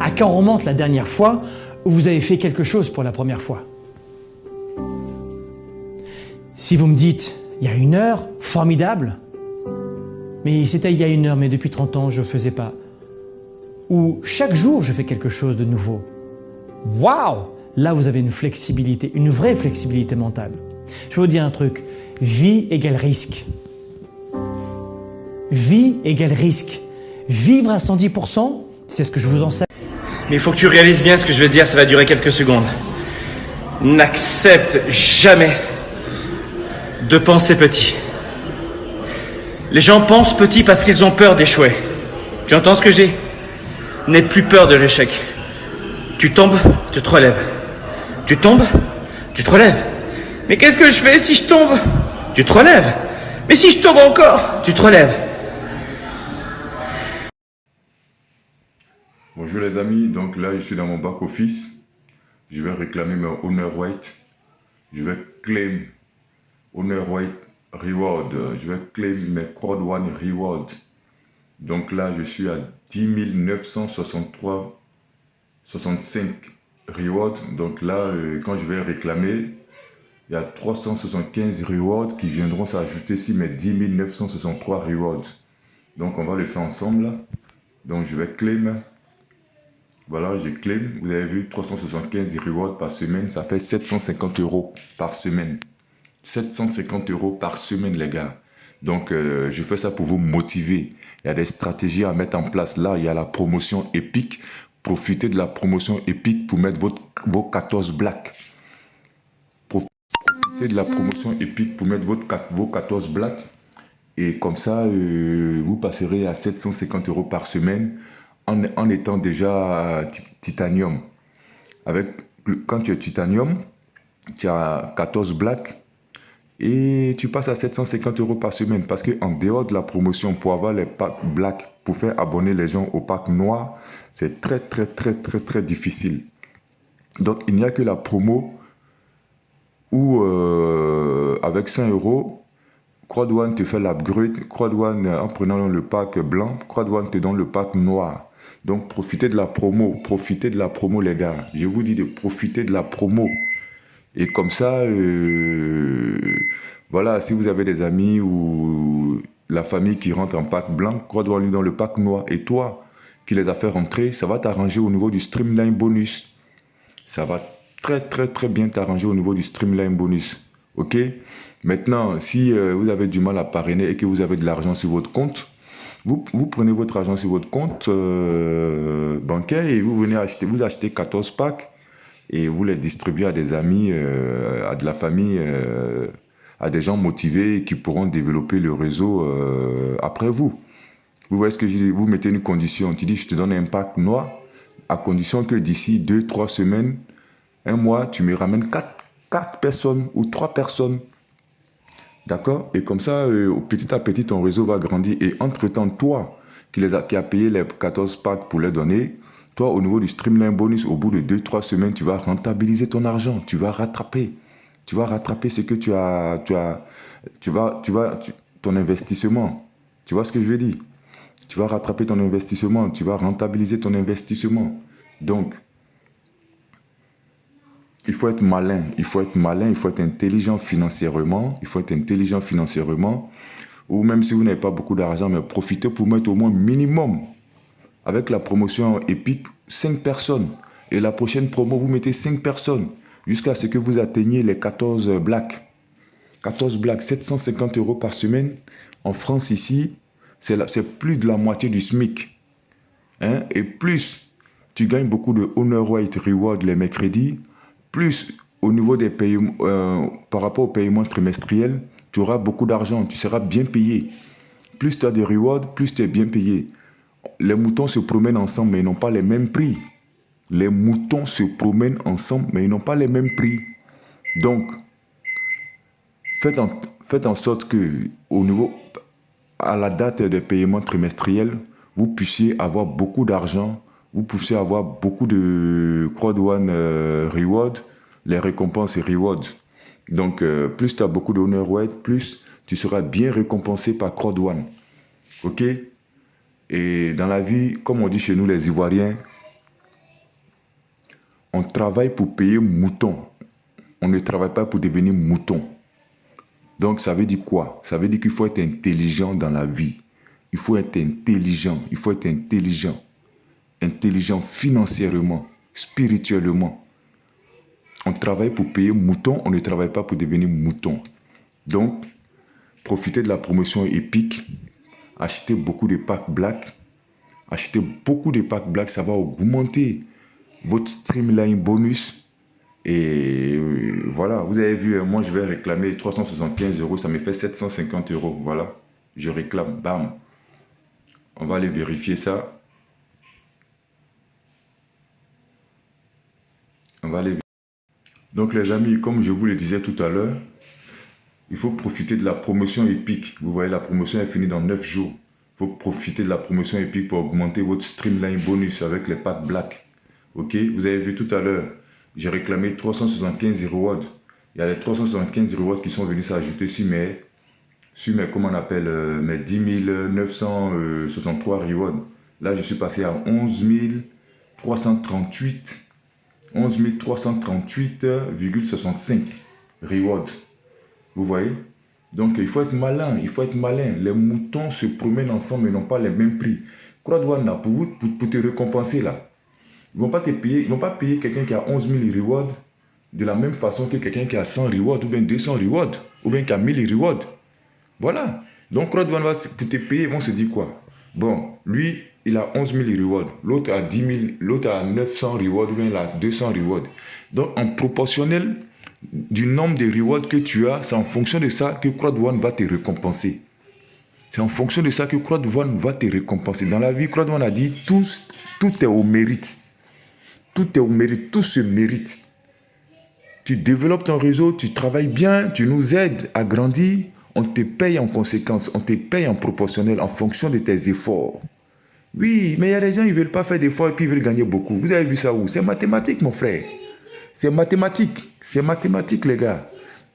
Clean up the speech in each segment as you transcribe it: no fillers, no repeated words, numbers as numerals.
À quand remonte la dernière fois où vous avez fait quelque chose pour la première fois? Si vous me dites, il y a 1 heure, formidable, mais c'était il y a 1 heure, mais depuis 30 ans, je ne faisais pas. Ou chaque jour, je fais quelque chose de nouveau. Waouh! Là, vous avez une flexibilité, une vraie flexibilité mentale. Je vais vous dire un truc, vie égale risque. Vie égale risque. Vivre à 110%, c'est ce que je vous enseigne. Mais il faut que tu réalises bien ce que je vais te dire, ça va durer quelques secondes. N'accepte jamais de penser petit. Les gens pensent petit parce qu'ils ont peur d'échouer. Tu entends ce que je dis? N'aie plus peur de l'échec. Tu tombes, tu te relèves. Tu tombes, tu te relèves. Mais qu'est-ce que je fais si je tombe? Tu te relèves. Mais si je tombe encore, tu te relèves. Bonjour les amis, donc là je suis dans mon back office. Je vais réclamer mes Honor White. Je vais claim Honor White Reward. Je vais claim mes Crowd One Reward. Donc là je suis à 10 963,65 rewards. Donc là quand je vais réclamer, il y a 375 rewards qui viendront s'ajouter sur mes 10 963 rewards. Donc on va le faire ensemble là. Donc je vais claim. Voilà, je claim. Vous avez vu, 375 rewards par semaine, ça fait 750 € par semaine. 750 € par semaine, les gars. Donc, je fais ça pour vous motiver. Il y a des stratégies à mettre en place. Là, il y a la promotion épique. Profitez de la promotion épique pour mettre vos 14 blacks. Profitez de la promotion épique pour mettre vos 14 blacks. Et comme ça, vous passerez à 750 € par semaine. En étant déjà titanium. Quand tu es titanium, tu as 14 blacks et tu passes à 750 € par semaine. Parce qu'en dehors de la promotion, pour avoir les packs black, pour faire abonner les gens au pack noir, c'est très difficile. Donc il n'y a que la promo où avec 100 €, Crowd One te fait l'upgrade. Crowd One, en prenant le pack blanc, Crowd One te donne le pack noir. Donc, profitez de la promo. Profitez de la promo, les gars. Je vous dis de profiter de la promo. Et comme ça, voilà, si vous avez des amis ou la famille qui rentre en pack blanc, Crowd One lui dans le pack noir. Et toi, qui les a fait rentrer, ça va t'arranger au niveau du streamline bonus. Ça va très bien t'arranger au niveau du streamline bonus. Ok? Maintenant, si vous avez du mal à parrainer et que vous avez de l'argent sur votre compte, vous prenez votre argent sur votre compte bancaire et vous venez acheter, vous achetez 14 packs et vous les distribuez à des amis, à de la famille, à des gens motivés qui pourront développer le réseau après vous. Vous voyez ce que je dis? Vous mettez une condition. Tu dis, je te donne un pack noir à condition que d'ici 2-3 semaines, un mois, tu me ramènes 4 personnes ou 3 personnes. D'accord? Et comme ça, petit à petit, ton réseau va grandir. Et entre-temps, toi, qui a payé les 14 packs pour les donner, toi, au niveau du streamline bonus, au bout de 2-3 semaines, tu vas rentabiliser ton argent. Tu vas rattraper. Tu vas rattraper ce que ton investissement. Tu vois ce que je veux dire? Tu vas rattraper ton investissement. Tu vas rentabiliser ton investissement. Donc, il faut être malin, il faut être intelligent financièrement, ou même si vous n'avez pas beaucoup d'argent, mais profitez pour mettre au moins minimum, avec la promotion épique, 5 personnes. Et la prochaine promo, vous mettez 5 personnes, jusqu'à ce que vous atteigniez les 14 blacks. 14 blacks, 750 € par semaine. En France, ici, c'est plus de la moitié du SMIC. Hein? Et plus tu gagnes beaucoup de Honor White Reward les mercredis, plus au niveau des paiements, par rapport au paiement trimestriel, tu auras beaucoup d'argent, tu seras bien payé. Plus tu as de rewards, plus tu es bien payé. Les moutons se promènent ensemble, mais ils n'ont pas les mêmes prix. Les moutons se promènent ensemble, mais ils n'ont pas les mêmes prix. Donc, faites en sorte que, à la date des paiements trimestriels, vous puissiez avoir beaucoup d'argent. Vous pouvez avoir beaucoup de Crowd One Reward, les récompenses et rewards. Donc, plus tu as beaucoup d'Honor White, plus tu seras bien récompensé par Crowd One. Ok? Et dans la vie, comme on dit chez nous les Ivoiriens, On travaille pour payer mouton. On ne travaille pas pour devenir mouton. Donc, ça veut dire quoi? Ça veut dire qu'il faut être intelligent dans la vie. Il faut être intelligent. Il faut être intelligent. Intelligent financièrement, spirituellement. On travaille pour payer mouton. On ne travaille pas pour devenir mouton. Donc, profitez de la promotion épique. Achetez beaucoup de packs black. Achetez beaucoup de packs black. Ça va augmenter votre streamline bonus. Et voilà, vous avez vu, moi je vais réclamer 375 €, ça me fait 750 €. Voilà, je réclame, bam. On va aller vérifier ça. On va aller. Donc les amis, comme je vous le disais tout à l'heure, il faut profiter de la promotion épique. Vous voyez, la promotion est finie dans 9 jours. Il faut profiter de la promotion épique pour augmenter votre streamline bonus avec les packs black. Ok, vous avez vu tout à l'heure. J'ai réclamé 375 rewards. Il y a les 375 rewards qui sont venus s'ajouter sur mes, comment on appelle, mes 10 963 rewards. Là, je suis passé à 11 338, 11 338,65 rewards. Vous voyez? Donc, il faut être malin, il faut être malin. Les moutons se promènent ensemble et n'ont pas les mêmes prix. CrowdOne, pour te récompenser là. Ils ne vont pas te payer, ils vont pas payer quelqu'un qui a 11 000 rewards de la même façon que quelqu'un qui a 100 rewards ou bien 200 rewards ou bien qui a 1000 rewards. Voilà. Donc, CrowdOne va pour te payer, ils vont se dire quoi? Bon, lui, il a 11 000 rewards, l'autre a 10 000, l'autre a 900 rewards ou bien il a 200 rewards. Donc, en proportionnel du nombre de rewards que tu as, c'est en fonction de ça que CrowdOne va te récompenser. C'est en fonction de ça que CrowdOne va te récompenser. Dans la vie, CrowdOne a dit tout est au mérite. Tout est au mérite, tout se mérite. Tu développes ton réseau, tu travailles bien, tu nous aides à grandir, on te paye en conséquence, on te paye en proportionnel en fonction de tes efforts. Oui, mais il y a des gens qui ne veulent pas faire d'efforts et puis ils veulent gagner beaucoup. Vous avez vu ça où? C'est mathématique, mon frère. C'est mathématique, les gars.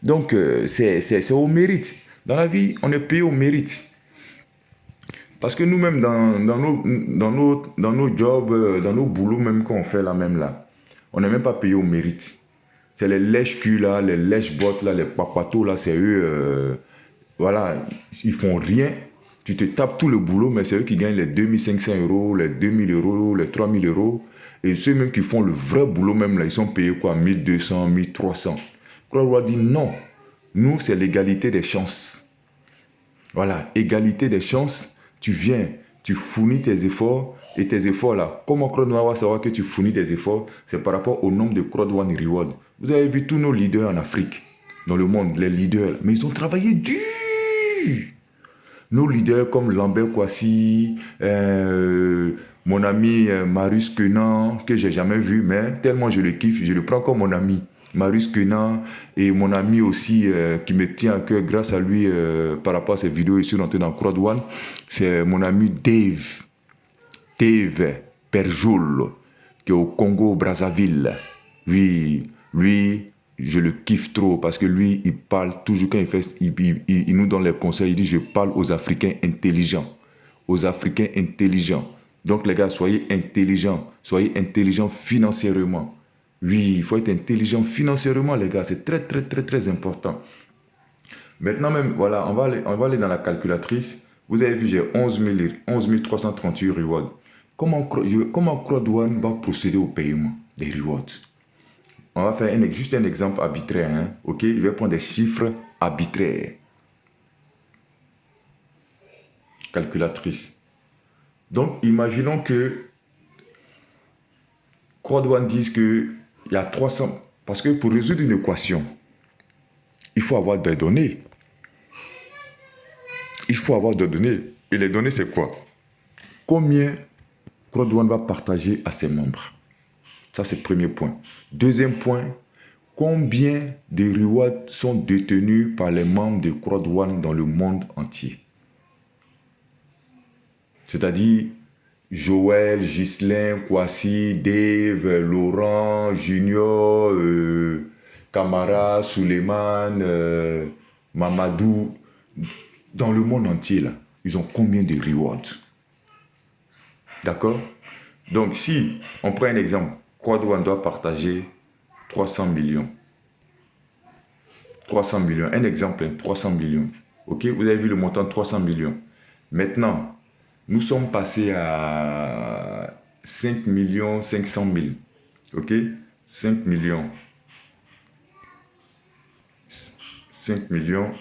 Donc, c'est au mérite. Dans la vie, on est payé au mérite. Parce que nous-mêmes, dans nos jobs, dans nos boulots même qu'on fait là, on n'est même pas payé au mérite. C'est les lèches-culs là, les lèches-bottes là, les papatos là, c'est eux, voilà, ils font rien. Tu te tapes tout le boulot, mais c'est eux qui gagnent les 2500 €, les 2000 €, les 3000 €. Et ceux même qui font le vrai boulot même là, ils sont payés quoi, 1200, 1300. CrowdOne dit non. Nous, c'est l'égalité des chances. Voilà, égalité des chances. Tu viens, tu fournis tes efforts, et tes efforts là, comment CrowdOne va savoir que tu fournis tes efforts? C'est par rapport au nombre de CrowdOne Rewards. Vous avez vu tous nos leaders en Afrique, dans le monde, les leaders, mais ils ont travaillé dur. Nos leaders comme Lambert Kouassi, mon ami Marius Kenan, que j'ai jamais vu, mais tellement je le kiffe, je le prends comme mon ami. Marius Kenan et mon ami aussi qui me tient à cœur grâce à lui par rapport à ses vidéos, je suis rentré dans CrowdOne, c'est mon ami Dave Perjoul qui est au Congo Brazzaville. Oui, lui je le kiffe trop parce que lui il parle toujours quand il nous donne les conseils, il dit je parle aux Africains intelligents, donc les gars, soyez intelligents financièrement. Oui, il faut être intelligent financièrement, les gars. C'est très, très, très, très important. Maintenant même, voilà, on va aller dans la calculatrice. Vous avez vu, j'ai 11 338 rewards. Comment CrowdOne va procéder au paiement des rewards? On va faire juste un exemple arbitraire. Hein? Ok, je vais prendre des chiffres arbitraires. Calculatrice. Donc, imaginons que CrowdOne dise que il y a 300... Parce que pour résoudre une équation, il faut avoir des données. Et les données, c'est quoi? Combien CrowdOne va partager à ses membres? Ça, c'est le premier point. Deuxième point, combien de rewards sont détenus par les membres de CrowdOne dans le monde entier? C'est-à-dire Joël, Ghislain, Kouassi, Dave, Laurent, Junior, Camara, Suleiman, Mamadou, dans le monde entier, là, ils ont combien de rewards? D'accord? Donc, si on prend un exemple, Quad1 doit partager 300 millions. 300 millions. Un exemple, 300 millions. Ok, vous avez vu le montant de 300 millions. Maintenant, nous sommes passés à 5 500 000. Ok, 5 millions. 5 millions.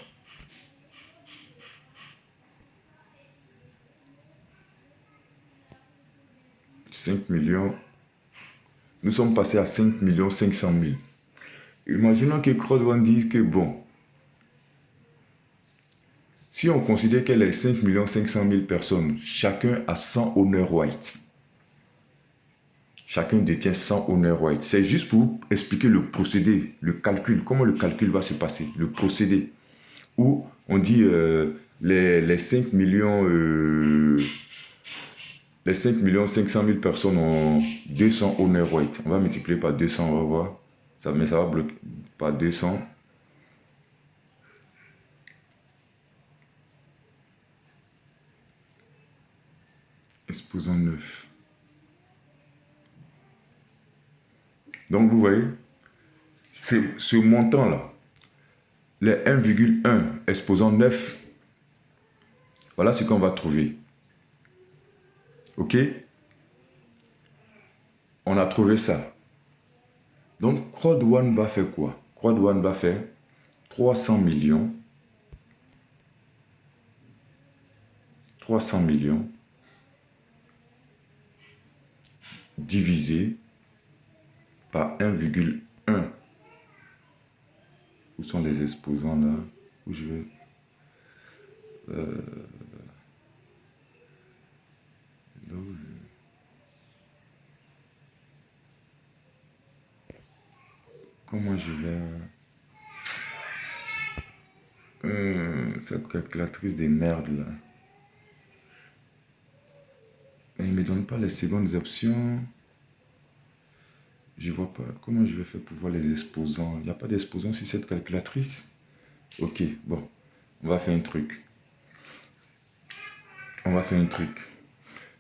5 millions. Nous sommes passés à 5 500 000. Imaginons que Quad1 dise que bon, si on considère que les 5 500 000 personnes, chacun a 100 honneur white. Chacun détient 100 honneur white. C'est juste pour vous expliquer le procédé, le calcul, comment le calcul va se passer, le procédé. Où on dit les 5 millions... les 5 500 000 personnes ont 200 honneur white. On va multiplier par 200, on va voir. Ça, mais ça va bloquer par 200. Exposant 9. Donc vous voyez, c'est ce montant-là. Les 1,1 exposant 9. Voilà ce qu'on va trouver. Ok? On a trouvé ça. Donc, Quad1 va faire quoi? Quad1 va faire 300 millions. 300 millions divisé par 1,1. Où sont les exposants là? Où je vais... Comment je vais... cette calculatrice des merdes là. Mais il ne me donne pas les secondes options. Je vois pas comment je vais faire pour voir les exposants. Il n'y a pas d'exposants sur cette calculatrice. Ok, bon. On va faire un truc. On va faire un truc.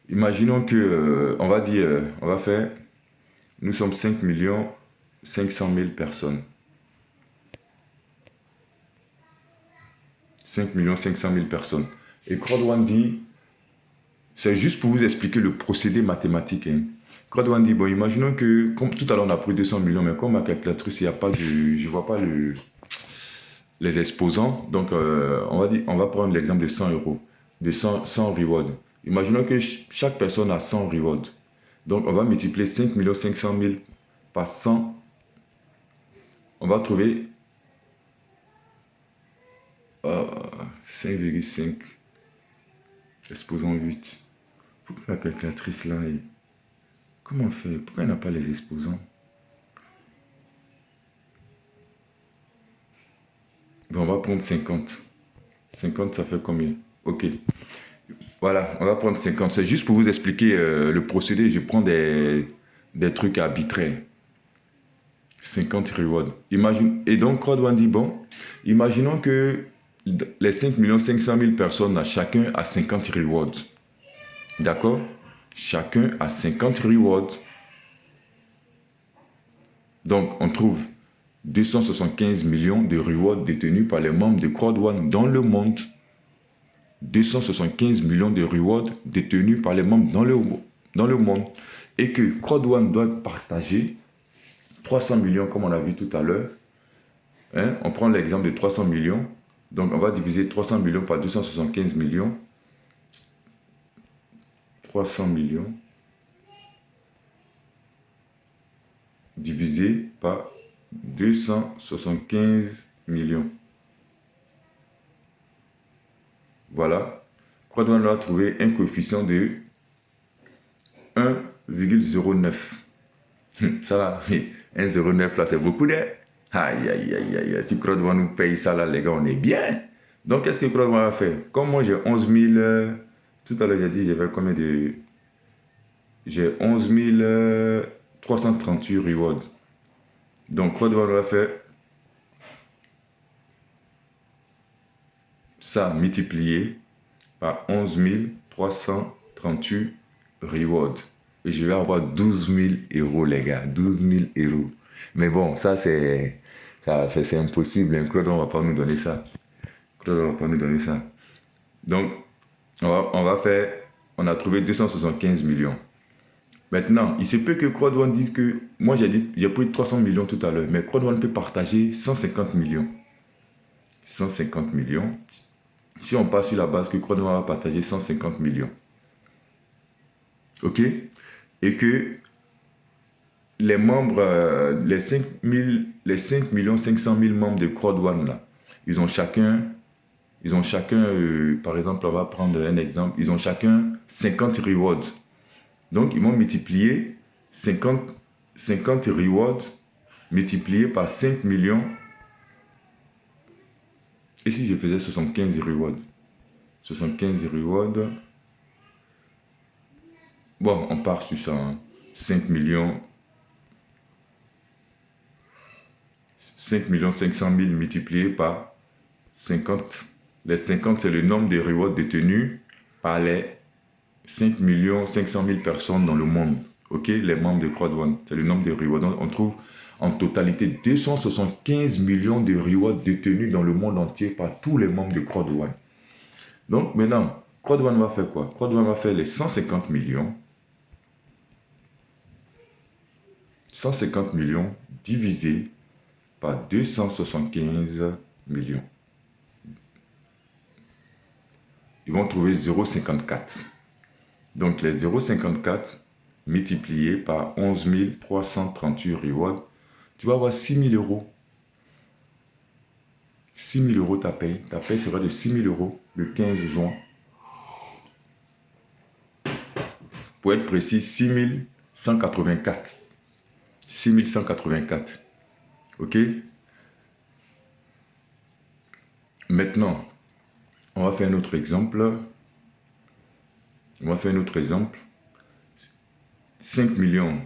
Imaginons que, on va dire, on va faire, nous sommes 5 500 000 personnes. 5 500 000 personnes. Et Quad1 dit, c'est juste pour vous expliquer le procédé mathématique. Hein. Quad1 dit, bon, imaginons que, comme tout à l'heure on a pris 200 millions, mais comme ma calculatrice, il n'y a pas de, je ne vois pas les exposants. Donc, on va prendre l'exemple de 100 euros, de 100 rewards. Imaginons que chaque personne a 100 rewards. Donc, on va multiplier 5 500 000 par 100. On va trouver 5,5 exposant 8. Pourquoi la calculatrice là est... Comment on fait? Pourquoi elle n'a pas les exposants? Bon, on va prendre 50. 50, ça fait combien? Ok. Voilà, on va prendre 50. C'est juste pour vous expliquer le procédé. Je prends des trucs arbitraires. 50 rewards. Imagine, et donc, Quad1 dit, bon, imaginons que les 5 500 000 personnes, chacun a 50 rewards. D'accord? Chacun a 50 rewards. Donc, on trouve 275 millions de rewards détenus par les membres de Quad1 dans le monde. 275 millions de rewards détenus par les membres dans le monde. Et que Quad1 doit partager 300 millions, comme on a vu tout à l'heure. Hein? On prend l'exemple de 300 millions. Donc, on va diviser 300 millions par 275 millions. 300 millions divisé par 275 millions. Voilà. Quad1 doit trouver un coefficient de 1,09. Ça va, 1,09 là, c'est beaucoup d'air. Aïe, aïe, aïe, aïe. Si Quad1 nous paye ça là, les gars, on est bien. Donc, qu'est-ce que Quad1 va faire? Comme moi, j'ai 11 000... tout à l'heure, j'ai dit, j'avais combien de... J'ai 11 338 rewards. Donc, Quad1 va faire ça multiplié par 11 338 rewards. et je vais avoir 12 000 euros, les gars. 12 000 euros. Mais bon, ça, c'est impossible. Hein. Claude, on ne va pas nous donner ça. Claude, on ne va pas nous donner ça. Donc, on va faire... On a trouvé 275 millions. Maintenant, il se peut que Crowd1 dise que... Moi, j'ai pris 300 millions tout à l'heure. Mais Crowd1 peut partager 150 millions. 150 millions. Si on part sur la base que Crowd1 va partager 150 millions. OK? Et que les membres, les 5 500 000 membres de Crowd1, là, ils ont chacun, par exemple, on va prendre un exemple, ils ont chacun 50 rewards. Donc, ils vont multiplier 50 rewards multipliés par 5 millions. Et si je faisais 75 rewards? 75 rewards. Bon, on part sur ça. Hein. 5 millions. 5 500 000 multiplié par 50. Les 50, c'est le nombre de rewards détenus par les 5 500 000 personnes dans le monde. OK? Les membres de Crowd1. C'est le nombre de rewards. Donc, on trouve en totalité 275 millions de rewards détenus dans le monde entier par tous les membres de Crowd1. Donc, maintenant, Crowd1 va faire quoi? Crowd1 va faire les 150 millions. 150 millions divisé par 275 millions. Ils vont trouver 0,54. Donc les 0,54 multipliés par 11 338 rewards, tu vas avoir 6 000 euros. 6 000 euros ta paye. Ta paye sera de 6 000 euros le 15 juin. Pour être précis, 6 184. 6 184. OK? Maintenant, on va faire un autre exemple. 5 millions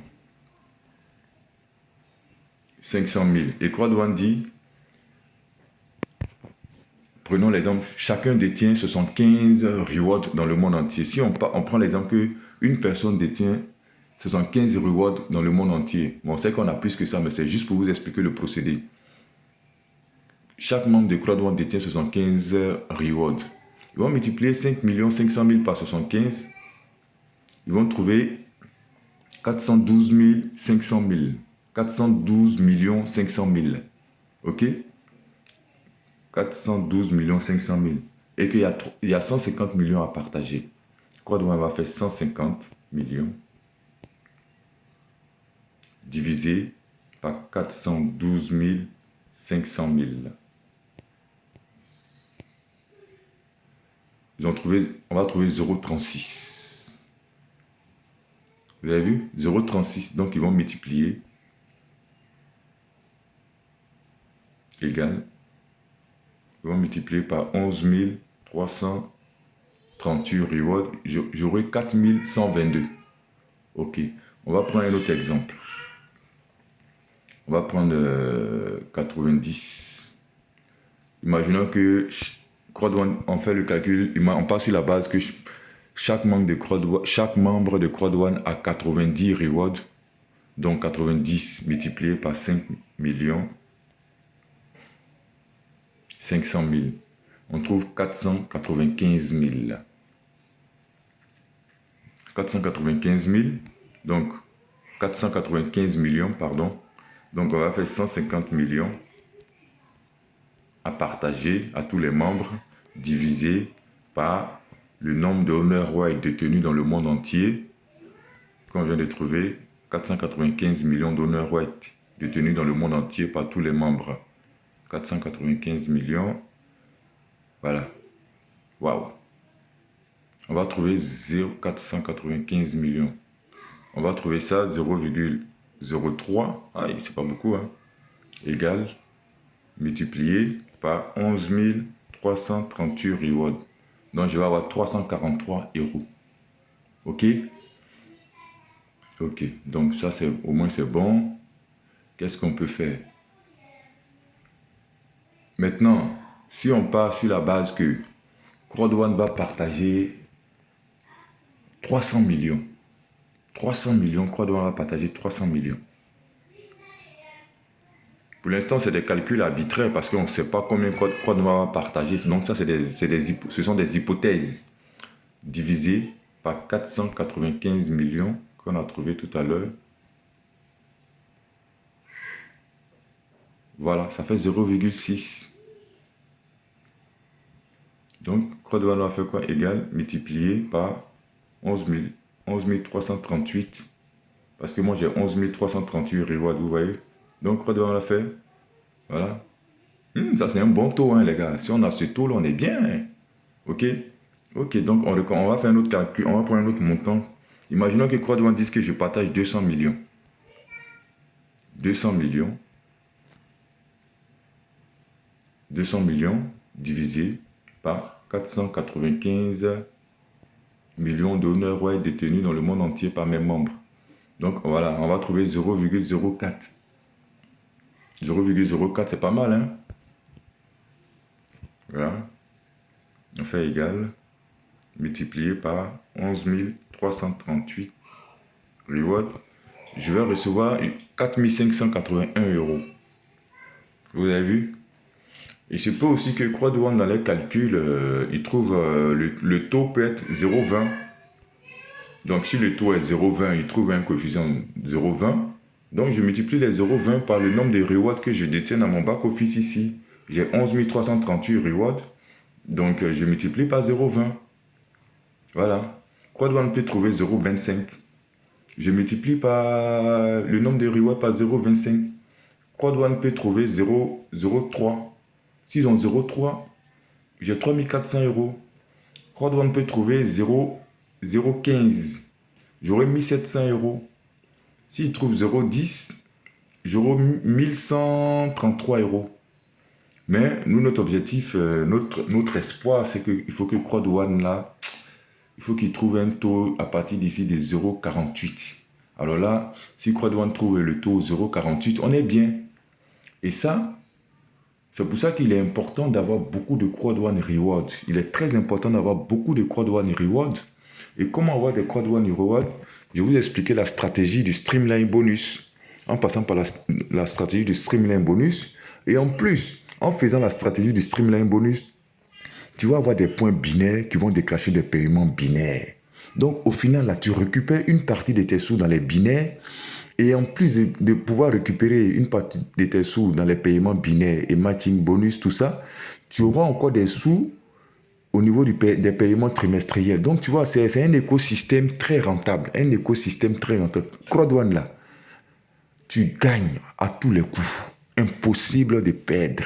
500 000. Et Crowd1 dit, prenons l'exemple, chacun détient 75 rewards dans le monde entier. Si on prend l'exemple qu'une personne détient 75 rewards dans le monde entier. Bon, c'est qu'on a plus que ça, mais c'est juste pour vous expliquer le procédé. Chaque membre de Crowd1 détient 75 rewards. Ils vont multiplier 5 500 000 par 75. Ils vont trouver 412 500 000. 412 500 000. OK? 412 500 000. Et qu'il y a 150 millions à partager. Crowd1 va faire 150 millions divisé par 412 500 000. On va trouver 0,36. Vous avez vu? 0,36. Donc, ils vont multiplier. Égal. Ils vont multiplier par 11 338 rewards. J'aurai 4 122. OK. On va prendre un autre exemple. On va prendre 90. Imaginons que Crowd1, on fait le calcul, on part sur la base que chaque membre de Crowd1 a 90 rewards. Donc 90 multiplié par 5 500 000. On trouve 495 000. 495 000. Donc 495 millions, pardon. Donc, on va faire 150 millions à partager à tous les membres, divisé par le nombre de honor rights détenus dans le monde entier, qu'on vient de trouver, 495 millions d'honor rights détenus dans le monde entier par tous les membres. 495 millions, voilà. Waouh. On va trouver 495 millions. On va trouver ça 0,03, c'est pas beaucoup, hein, égal, multiplié par 11 338 rewards. Donc, je vais avoir 343 euros. OK? OK. Donc, ça, au moins, c'est bon. Qu'est-ce qu'on peut faire? Maintenant, si on part sur la base que Crowd1 va partager 300 millions. 300 millions, Croix-Douane va partager 300 millions. Pour l'instant, c'est des calculs arbitraires parce qu'on ne sait pas combien Croix-Douane va partager. Donc ça, ce sont des hypothèses divisées par 495 millions qu'on a trouvé tout à l'heure. Voilà, ça fait 0,6. Donc, Croix-Douane va faire quoi? Égal, multiplié par 11 338. Parce que moi, j'ai 11 338 rewards, vous voyez. Donc, Croix-Douane va faire. Voilà. Ça, c'est un bon taux, hein, les gars. Si on a ce taux-là, on est bien. Hein. OK? OK, donc on va faire un autre calcul. On va prendre un autre montant. Imaginons que Croix-Douane dise que je partage 200 millions. 200 millions. 200 millions divisé par 495 millions d'honneurs ouais, détenus dans le monde entier par mes membres. Donc voilà, on va trouver 0,04. 0,04, c'est pas mal, hein? Voilà. On fait égal, multiplié par 11 338 rewards. Je vais recevoir 4 581 €. Vous avez vu? Il se peut aussi que Croix-Douane, dans les calculs, il trouve le taux peut être 0,20. Donc, si le taux est 0,20, il trouve un coefficient 0,20. Donc, je multiplie les 0,20 par le nombre de rewards que je détiens dans mon back-office ici. J'ai 11 338 rewards. Donc, je multiplie par 0,20. Voilà. Croix-Douane peut trouver 0,25. Je multiplie par le nombre de rewards par 0,25. Croix-Douane peut trouver 0,03. S'ils ont 0,3, j'ai 3 400 €. Croix-Douane peut trouver 0,15. J'aurai 1 700 €. S'ils trouvent 0,10, j'aurai 1 133 €. Mais nous, notre objectif, notre espoir, c'est qu'il faut que Croix-Douane, là, il faut qu'il trouve un taux à partir d'ici de 0,48. Alors là, si Croix-Douane trouve le taux 0,48, on est bien. Et ça, c'est pour ça qu'il est important d'avoir beaucoup de Croix-Douane Rewards. Il est très important d'avoir beaucoup de Croix-Douane Rewards. Et comment avoir des Croix-Douane Rewards? Je vais vous expliquer la stratégie du Streamline Bonus. En passant par la stratégie du Streamline Bonus. Et en plus, en faisant la stratégie du Streamline Bonus, tu vas avoir des points binaires qui vont déclencher des paiements binaires. Donc, au final, là, tu récupères une partie de tes sous dans les binaires. Et en plus de pouvoir récupérer une partie de tes sous dans les paiements binaires et matching bonus, tout ça, tu auras encore des sous au niveau des paiements trimestriels. Donc, tu vois, c'est un écosystème très rentable. Un écosystème très rentable. Croix-Douane, là, tu gagnes à tous les coups. Impossible de perdre.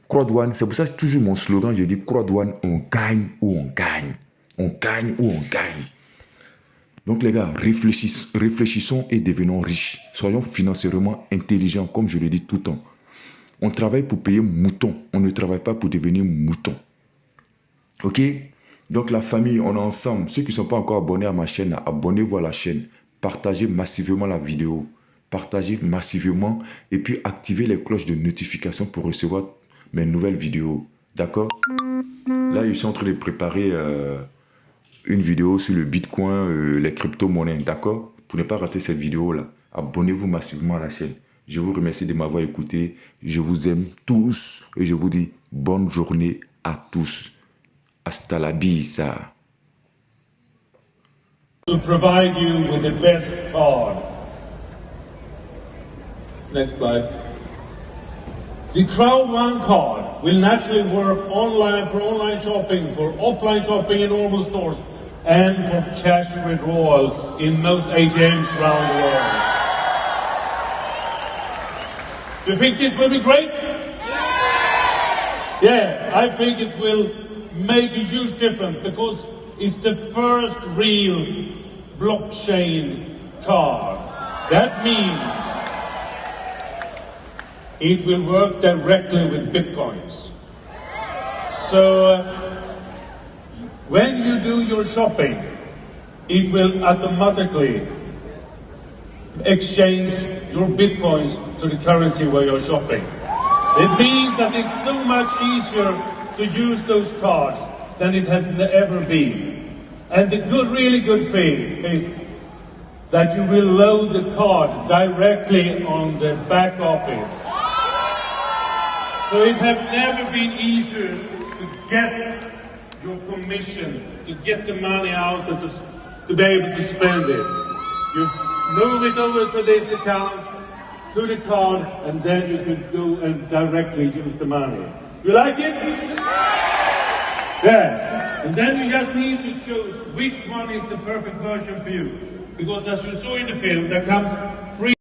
Croix-Douane, c'est pour ça que toujours mon slogan, je dis Croix-Douane, on gagne ou on gagne. On gagne ou on gagne. Donc les gars, réfléchissons et devenons riches. Soyons financièrement intelligents, comme je le dis tout le temps. On travaille pour payer mouton. On ne travaille pas pour devenir mouton. Ok? Donc la famille, on est ensemble. Ceux qui ne sont pas encore abonnés à ma chaîne, abonnez-vous à la chaîne. Partagez massivement la vidéo. Partagez massivement et puis activez les cloches de notification pour recevoir mes nouvelles vidéos. D'accord? Là, je suis en train de préparer une vidéo sur le Bitcoin, les crypto-monnaies, d'accord? Pour ne pas rater cette vidéo-là, abonnez-vous massivement à la chaîne. Je vous remercie de m'avoir écouté. Je vous aime tous et je vous dis bonne journée à tous. Hasta la vista. To provide you with the best card. Next slide. The Crowd1 card will naturally work online for online shopping, for offline shopping in normal stores, and for cash withdrawal in most ATMs around the world. Do you think this will be great? Yeah, I think it will make a huge difference because it's the first real blockchain card. That means it will work directly with Bitcoins. So when you do your shopping, it will automatically exchange your Bitcoins to the currency where you're shopping. It means that it's so much easier to use those cards than it has ever been. And the really good thing is that you will load the card directly on the back office. So it has never been easier to get your commission, to get the money out and to be able to spend it. You move it over to this account, to the card, and then you can go and directly use the money. You like it? Yeah. And then you just need to choose which one is the perfect version for you. Because as you saw in the film, there comes free